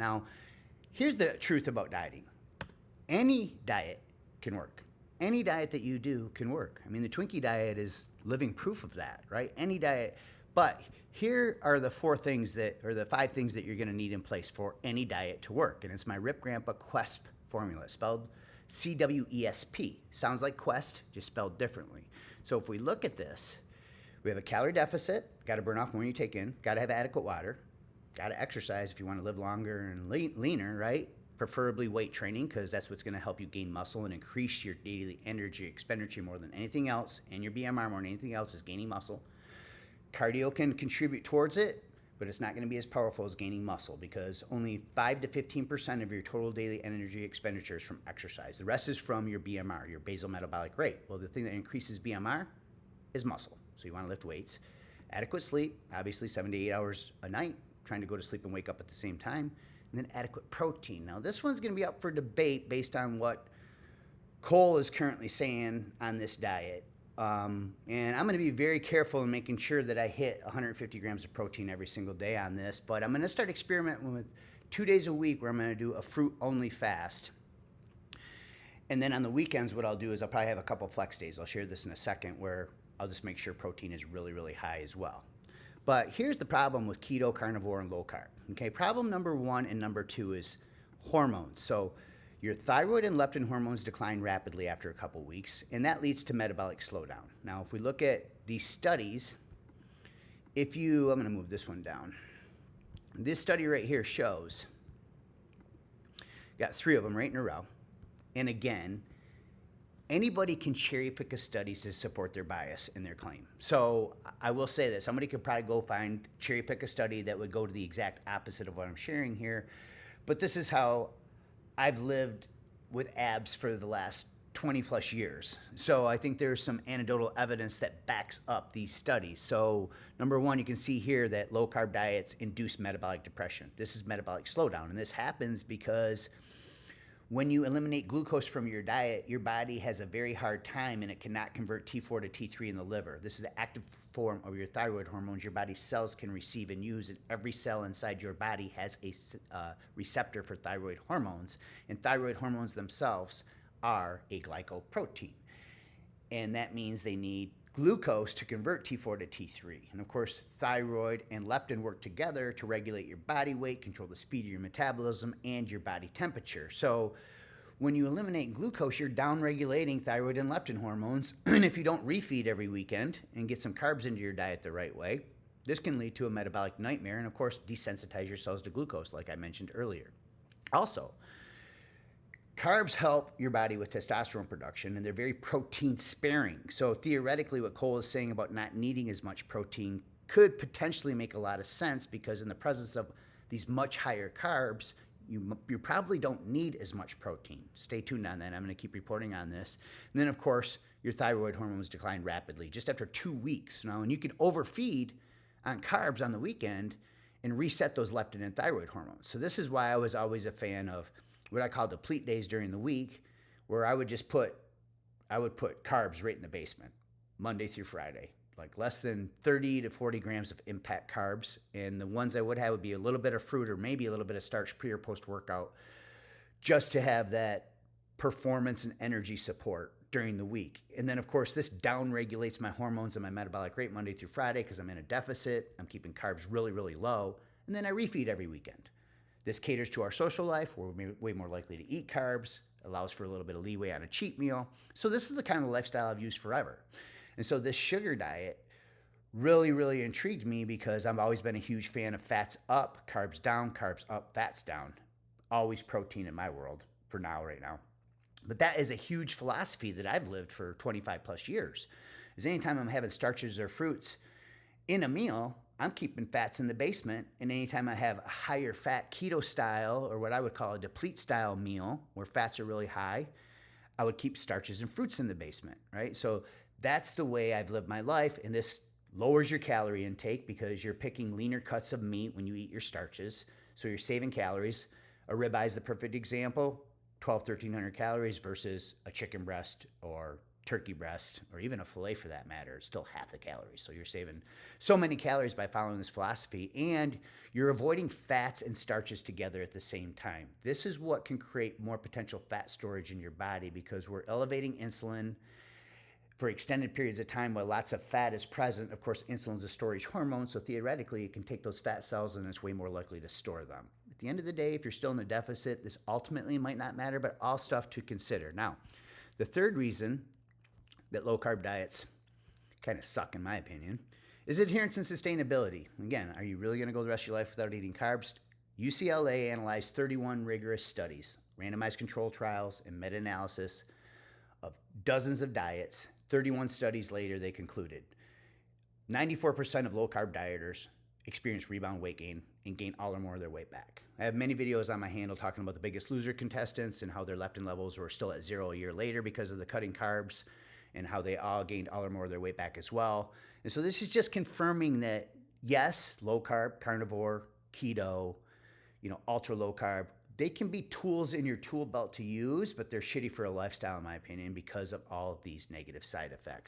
Now, here's the truth about dieting. Any diet can work. Any diet that you do can work. I mean, the Twinkie diet is living proof of that, right? Any diet. But here are the the 5 things that you're going to need in place for any diet to work. And it's my Rip Grandpa Quest formula, spelled C-W-E-S-P. Sounds like Quest, just spelled differently. So if we look at this, we have a calorie deficit, got to burn off more than you take in, got to have adequate water, got to exercise if you want to live longer and leaner, right? Preferably weight training, because that's what's going to help you gain muscle and increase your daily energy expenditure more than anything else, and your BMR more than anything else is gaining muscle. Cardio can contribute towards it, but it's not going to be as powerful as gaining muscle, because only 5 to 15% of your total daily energy expenditure is from exercise. The rest is from your BMR, your basal metabolic rate. Well, the thing that increases BMR is muscle. So you want to lift weights. Adequate sleep, obviously 7 to 8 hours a night, trying to go to sleep and wake up at the same time. And then adequate protein. Now, this one's going to be up for debate based on what Cole is currently saying on this diet. And I'm going to be very careful in making sure that I hit 150 grams of protein every single day on this. But I'm going to start experimenting with 2 days a week where I'm going to do a fruit-only fast. And then on the weekends, what I'll do is I'll probably have a couple flex days. I'll share this in a second, where I'll just make sure protein is really, really high as well. But here's the problem with keto, carnivore, and low carb. Okay, problem number 1 and number 2 is hormones. So your thyroid and leptin hormones decline rapidly after a couple weeks, and that leads to metabolic slowdown. Now, if we look at these studies, I'm going to move this one down. This study right here shows, got 3 of them right in a row. And again, anybody can cherry pick a study to support their bias in their claim. So I will say that somebody could probably go cherry pick a study that would go to the exact opposite of what I'm sharing here. But this is how I've lived with abs for the last 20 plus years. So I think there's some anecdotal evidence that backs up these studies. So number 1, you can see here that low carb diets induce metabolic depression. This is metabolic slowdown. And this happens because when you eliminate glucose from your diet, your body has a very hard time, and it cannot convert T4 to T3 in the liver. This is the active form of your thyroid hormones your body's cells can receive and use, and every cell inside your body has a receptor for thyroid hormones, and thyroid hormones themselves are a glycoprotein. And that means they need glucose to convert T4 to T3. And of course, thyroid and leptin work together to regulate your body weight, control the speed of your metabolism, and your body temperature. So when you eliminate glucose, you're down-regulating thyroid and leptin hormones. And if you don't refeed every weekend and get some carbs into your diet the right way, this can lead to a metabolic nightmare and, of course, desensitize your cells to glucose, like I mentioned earlier. Also, carbs help your body with testosterone production, and they're very protein sparing. So theoretically, what Cole is saying about not needing as much protein could potentially make a lot of sense, because in the presence of these much higher carbs, you probably don't need as much protein. Stay tuned on that. I'm going to keep reporting on this. And then, of course, your thyroid hormones decline rapidly just after 2 weeks. Now, and you can overfeed on carbs on the weekend and reset those leptin and thyroid hormones. So this is why I was always a fan of what I call deplete days during the week, where I would put carbs right in the basement, Monday through Friday, like less than 30 to 40 grams of impact carbs. And the ones I would have would be a little bit of fruit or maybe a little bit of starch pre or post workout, just to have that performance and energy support during the week. And then, of course, this down regulates my hormones and my metabolic rate Monday through Friday, because I'm in a deficit. I'm keeping carbs really, really low. And then I refeed every weekend. This caters to our social life. We're way more likely to eat carbs, allows for a little bit of leeway on a cheat meal. So this is the kind of lifestyle I've used forever. And so this sugar diet really, really intrigued me, because I've always been a huge fan of fats up, carbs down, carbs up, fats down. Always protein in my world for now, right now. But that is a huge philosophy that I've lived for 25 plus years. Is anytime I'm having starches or fruits in a meal, I'm keeping fats in the basement. And anytime I have a higher fat keto style, or what I would call a deplete style meal where fats are really high, I would keep starches and fruits in the basement, right? So that's the way I've lived my life. And this lowers your calorie intake, because you're picking leaner cuts of meat when you eat your starches. So you're saving calories. A ribeye is the perfect example, 1,200, 1,300 calories versus a chicken breast or turkey breast, or even a filet for that matter, is still half the calories. So you're saving so many calories by following this philosophy, and you're avoiding fats and starches together at the same time. This is what can create more potential fat storage in your body, because we're elevating insulin for extended periods of time while lots of fat is present. Of course, insulin is a storage hormone, so theoretically it can take those fat cells and it's way more likely to store them. At the end of the day, if you're still in a deficit, this ultimately might not matter, but all stuff to consider. Now, the third reason that low-carb diets kind of suck, in my opinion, is adherence and sustainability. Again, are you really going to go the rest of your life without eating carbs? UCLA analyzed 31 rigorous studies, randomized control trials, and meta-analysis of dozens of diets. 31 studies later, they concluded 94% of low-carb dieters experience rebound weight gain and gain all or more of their weight back. I have many videos on my handle talking about the Biggest Loser contestants and how their leptin levels were still at 0 a year later because of the cutting carbs, and how they all gained all or more of their weight back as well. And so this is just confirming that, yes, low-carb, carnivore, keto, ultra low-carb, they can be tools in your tool belt to use, but they're shitty for a lifestyle, in my opinion, because of all of these negative side effects.